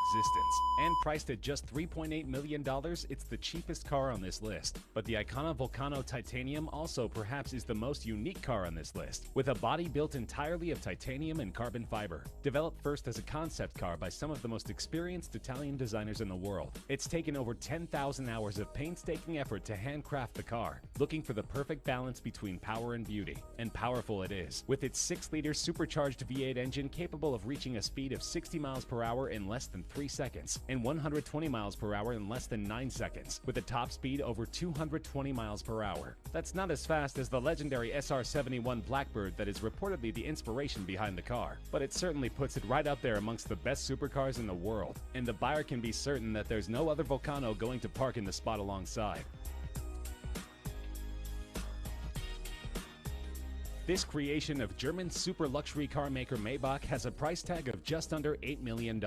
existence. And priced at just $3.8 million, it's the cheapest car on this list. But the Icona Volcano Titanium also perhaps is the most unique car on this list, with a body built entirely of titanium and carbon fiber. Developed first as a concept car by some of the most experienced Italian designers in the world, it's taken over 10,000 hours of painstaking effort to handcraft the car, looking for the perfect balance between power and beauty. And powerful it is, with its 6-liter supercharged V8 engine capable of reaching a speed of 60 miles per hour in less than 3 seconds, and 120 miles per hour in less than 9 seconds, with a top speed over 220 miles per hour. That's not as fast as the legendary SR-71 Blackbird that is reportedly the inspiration behind the car, but it certainly puts it right up there amongst the best supercars in the world, and the buyer can be certain that there's no other Volcano going to park in the spot alongside. This creation of German super luxury car maker Maybach has a price tag of just under $8 million.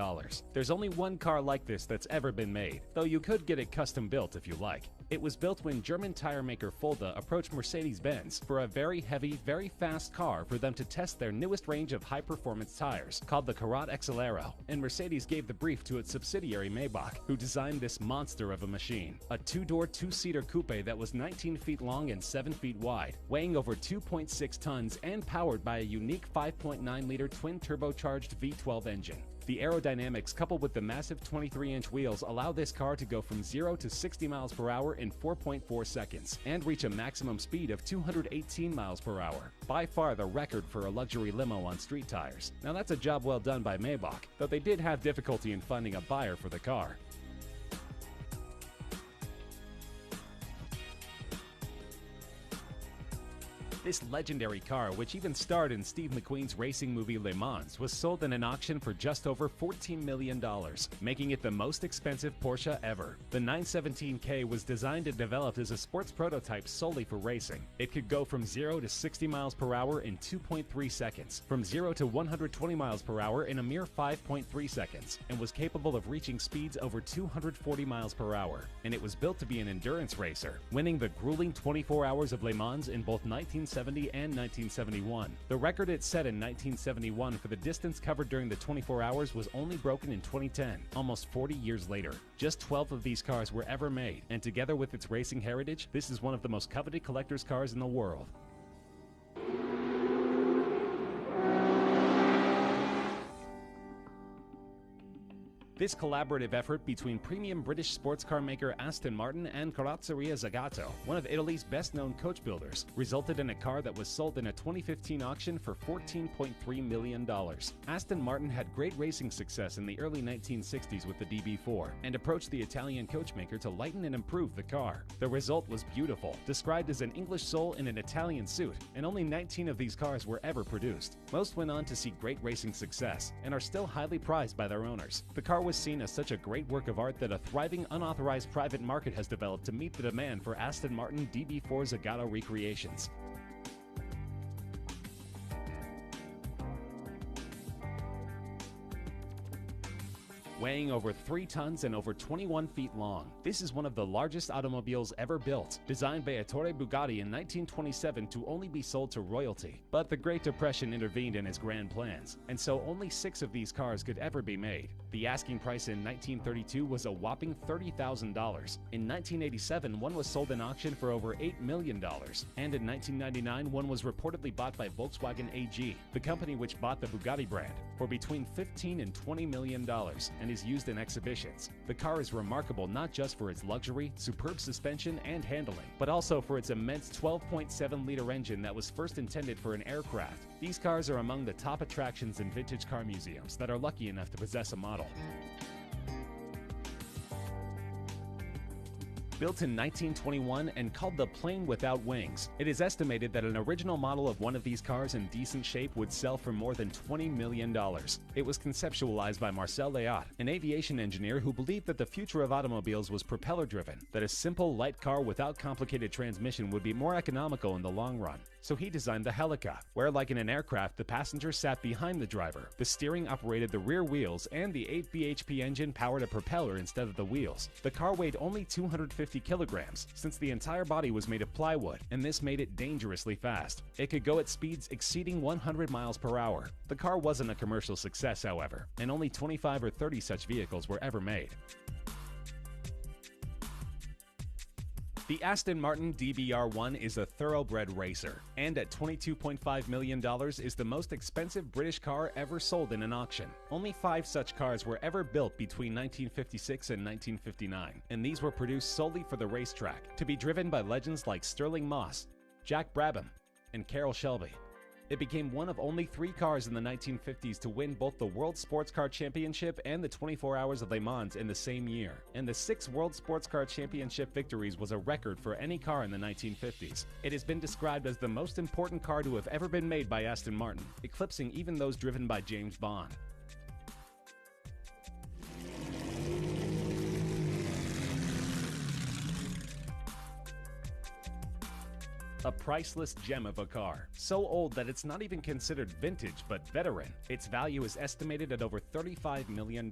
There's only one car like this that's ever been made, though you could get it custom built if you like. It was built when German tire maker Fulda approached Mercedes-Benz for a very heavy, very fast car for them to test their newest range of high-performance tires, called the Karat Accelero, and Mercedes gave the brief to its subsidiary Maybach, who designed this monster of a machine. A 2-door, 2-seater coupe that was 19 feet long and 7 feet wide, weighing over 2.6 tons and powered by a unique 5.9-liter twin-turbocharged V12 engine. The aerodynamics coupled with the massive 23-inch wheels allow this car to go from 0 to 60 miles per hour in 4.4 seconds and reach a maximum speed of 218 miles per hour, by far the record for a luxury limo on street tires. Now that's a job well done by Maybach, though they did have difficulty in finding a buyer for the car. This legendary car, which even starred in Steve McQueen's racing movie Le Mans, was sold in an auction for just over $14 million, making it the most expensive Porsche ever. The 917K was designed and developed as a sports prototype solely for racing. It could go from 0 to 60 miles per hour in 2.3 seconds, from 0 to 120 miles per hour in a mere 5.3 seconds, and was capable of reaching speeds over 240 miles per hour. And it was built to be an endurance racer, winning the grueling 24 hours of Le Mans in both 1970 and 1971. The record it set in 1971 for the distance covered during the 24 hours was only broken in 2010, almost 40 years later. Just 12 of these cars were ever made, and together with its racing heritage, this is one of the most coveted collector's cars in the world. This collaborative effort between premium British sports car maker Aston Martin and Carrozzeria Zagato, one of Italy's best-known coach builders, resulted in a car that was sold in a 2015 auction for $14.3 million. Aston Martin had great racing success in the early 1960s with the DB4 and approached the Italian coachmaker to lighten and improve the car. The result was beautiful, described as an English soul in an Italian suit, and only 19 of these cars were ever produced. Most went on to see great racing success and are still highly prized by their owners. The car was seen as such a great work of art that a thriving unauthorized private market has developed to meet the demand for Aston Martin DB4 Zagato recreations. Weighing over 3 tons and over 21 feet long, this is one of the largest automobiles ever built, designed by Ettore Bugatti in 1927 to only be sold to royalty. But the Great Depression intervened in his grand plans, and so only 6 of these cars could ever be made. The asking price in 1932 was a whopping $30,000. In 1987, one was sold in auction for over $8 million, and in 1999, one was reportedly bought by Volkswagen AG, the company which bought the Bugatti brand, for between $15 and $20 million, and is used in exhibitions. The car is remarkable not just for its luxury, superb suspension, and handling, but also for its immense 12.7-liter engine that was first intended for an aircraft. These cars are among the top attractions in vintage car museums that are lucky enough to possess a model. Built in 1921 and called the Plane Without Wings, it is estimated that an original model of one of these cars in decent shape would sell for more than $20 million. It was conceptualized by Marcel Léat, an aviation engineer who believed that the future of automobiles was propeller-driven, that a simple, light car without complicated transmission would be more economical in the long run. So he designed the Helica, where like in an aircraft, the passenger sat behind the driver. The steering operated the rear wheels, and the 8 bhp engine powered a propeller instead of the wheels. The car weighed only 250 kilograms, since the entire body was made of plywood, and this made it dangerously fast. It could go at speeds exceeding 100 miles per hour. The car wasn't a commercial success, however, and only 25 or 30 such vehicles were ever made. The Aston Martin DBR1 is a thoroughbred racer, and at $22.5 million is the most expensive British car ever sold in an auction. Only 5 such cars were ever built between 1956 and 1959, and these were produced solely for the racetrack, to be driven by legends like Stirling Moss, Jack Brabham, and Carroll Shelby. It became one of only 3 cars in the 1950s to win both the World Sports Car Championship and the 24 Hours of Le Mans in the same year. And the 6 World Sports Car Championship victories was a record for any car in the 1950s. It has been described as the most important car to have ever been made by Aston Martin, eclipsing even those driven by James Bond. A priceless gem of a car, so old that it's not even considered vintage but veteran. Its value is estimated at over $35 million.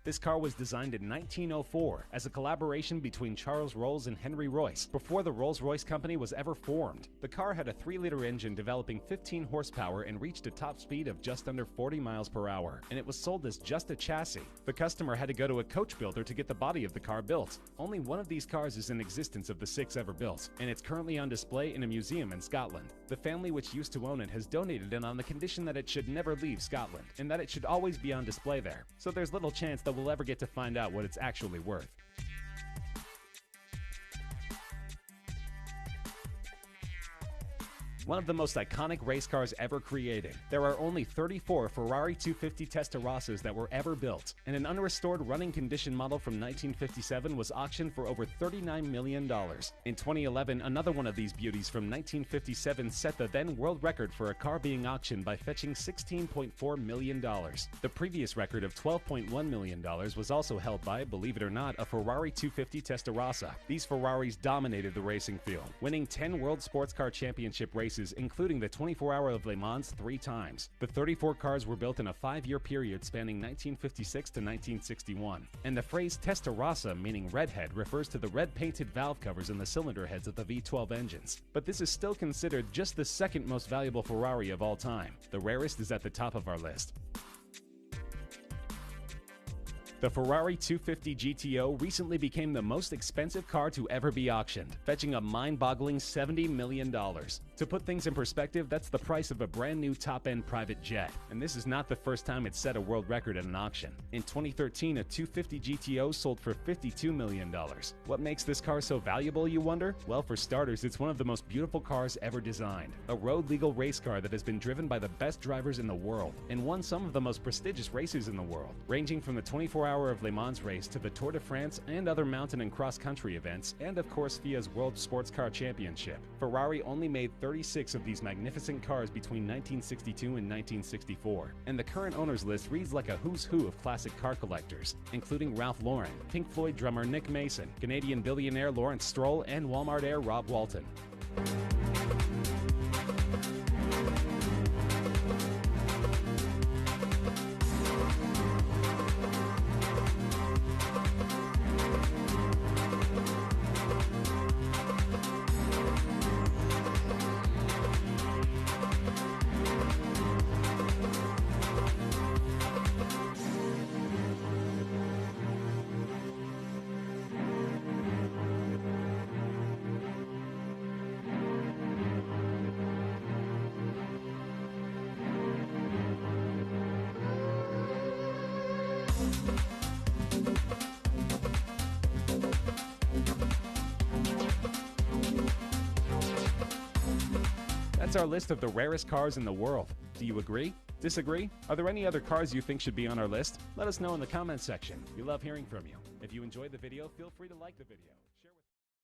This car was designed in 1904 as a collaboration between Charles Rolls and Henry Royce, before the Rolls-Royce company was ever formed. The car had a 3-liter engine developing 15 horsepower and reached a top speed of just under 40 miles per hour, and it was sold as just a chassis. The customer had to go to a coach builder to get the body of the car built. Only one of these cars is in existence of the 6 ever built, and it's currently on display in a museum in Scotland. The family which used to own it has donated it on the condition that it should never leave Scotland, and that it should always be on display there, so there's little chance that we'll ever get to find out what it's actually worth. One of the most iconic race cars ever created. There are only 34 Ferrari 250 Testarossas that were ever built, and an unrestored running condition model from 1957 was auctioned for over $39 million. In 2011, another one of these beauties from 1957 set the then world record for a car being auctioned by fetching $16.4 million. The previous record of $12.1 million was also held by, believe it or not, a Ferrari 250 Testarossa. These Ferraris dominated the racing field, winning 10 World Sports Car Championship races, including the 24 Hour of Le Mans 3 times. The 34 cars were built in a 5-year period spanning 1956 to 1961, and the phrase Testarossa, meaning redhead, refers to the red painted valve covers in the cylinder heads of the V12 engines. But this is still considered just the second most valuable Ferrari of all time. The rarest is at the top of our list. The Ferrari 250 GTO recently became the most expensive car to ever be auctioned, fetching a mind-boggling $70 million. To put things in perspective, that's the price of a brand new top-end private jet. And this is not the first time it set a world record at an auction. In 2013, a 250 GTO sold for $52 million. What makes this car so valuable, you wonder? Well, for starters, it's one of the most beautiful cars ever designed. A road-legal race car that has been driven by the best drivers in the world, and won some of the most prestigious races in the world, ranging from the 24 Hour of Le Mans race to the Tour de France and other mountain and cross-country events, and of course FIA's World Sports Car Championship. Ferrari only made 36 of these magnificent cars between 1962 and 1964, and the current owners list reads like a who's who of classic car collectors, including Ralph Lauren, Pink Floyd drummer Nick Mason, Canadian billionaire Lawrence Stroll, and Walmart heir Rob Walton. That's our list of the rarest cars in the world. Do you agree? Disagree? Are there any other cars you think should be on our list? Let us know in the comments section. We love hearing from you. If you enjoyed the video, feel free to like the video.